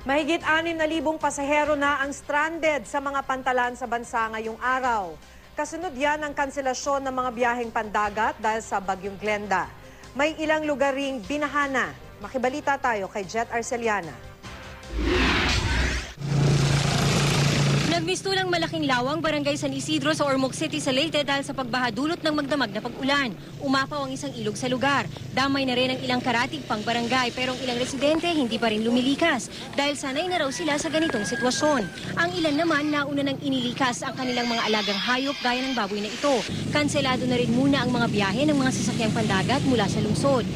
Mahigit 6,000 pasahero na ang stranded sa mga pantalan sa bansa ngayong araw. Kasunod yan ang kanselasyon ng mga biyaheng pandagat dahil sa Bagyong Glenda. May ilang lugar ring binahana. Makibalita tayo kay Jet Arceliana. Nagmistulang malaking lawang barangay San Isidro sa Ormoc City sa Leyte dahil sa pagbaha dulot ng magdamag na pag-ulan. Umapaw ang isang ilog sa lugar. Damay na rin ang ilang karatig pang barangay pero ang ilang residente hindi pa rin lumilikas dahil sanay na raw sila sa ganitong sitwasyon. Ang ilan naman nauna nang inilikas ang kanilang mga alagang hayop gaya ng baboy na ito. Kanselado na rin muna ang mga biyahe ng mga sasakyang pandagat mula sa lungsod.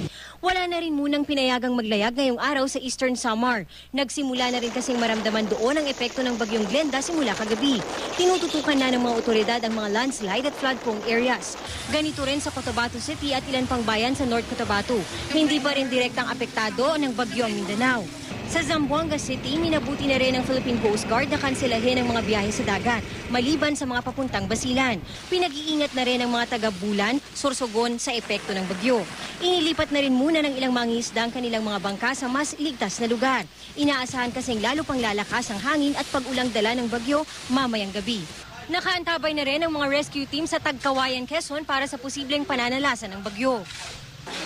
Wala na rin munang pinayagang maglayag ngayong araw sa Eastern Samar. Nagsimula na rin kasing maramdaman doon ang epekto ng Bagyong Glenda simula kagabi. Tinututukan na ng mga otoridad ang mga landslide at flood-prone areas. Ganito rin sa Cotabato City at ilan pang bayan sa North Cotabato. Hindi pa rin direktang apektado ng Bagyo ang Mindanao. Sa Zamboanga City, minabuti na rin ng Philippine Coast Guard na kanselahin ang mga biyahe sa dagat, maliban sa mga papuntang Basilan. Pinag-iingat na rin ang mga taga-Bulan, Sorsogon sa epekto ng bagyo. Inilipat na rin muna ng ilang mangingisda ang kanilang mga bangka sa mas ligtas na lugar. Inaasahan kasing lalo pang lalakas ang hangin at pag-ulang dala ng bagyo mamayang gabi. Nakaantabay na rin ang mga rescue team sa Tagkawayan, Quezon para sa posibleng pananalasan ng bagyo.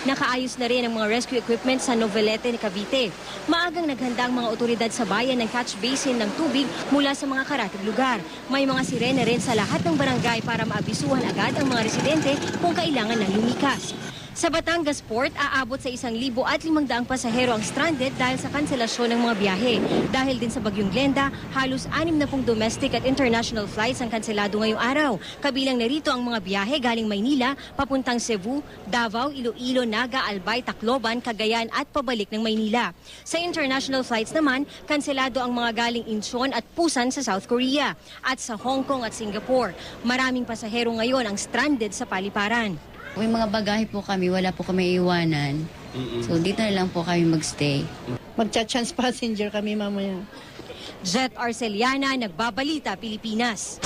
Nakaayos na rin ang mga rescue equipment sa Novelete, Cavite. Maagang naghanda ang mga otoridad sa bayan ng catch basin ng tubig mula sa mga karatig lugar. May mga sirena rin sa lahat ng barangay para maabisuhan agad ang mga residente kung kailangan ng lumikas. Sa Batangas Port, aabot sa 1,500 pasahero ang stranded dahil sa kanselasyon ng mga biyahe. Dahil din sa Bagyong Glenda, halos 60 domestic at international flights ang kanselado ngayong araw. Kabilang na rito ang mga biyahe galing Maynila, papuntang Cebu, Davao, Iloilo, Naga, Albay, Tacloban, Cagayan at pabalik ng Maynila. Sa international flights naman, kanselado ang mga galing Incheon at Busan sa South Korea at sa Hong Kong at Singapore. Maraming pasahero ngayon ang stranded sa paliparan. May mga bagahe po kami, wala po kami iwanan. So dito na lang po kami magstay. Magcha-chance passenger kami mamaya. Jet Arceliana, Nagbabalita, Pilipinas.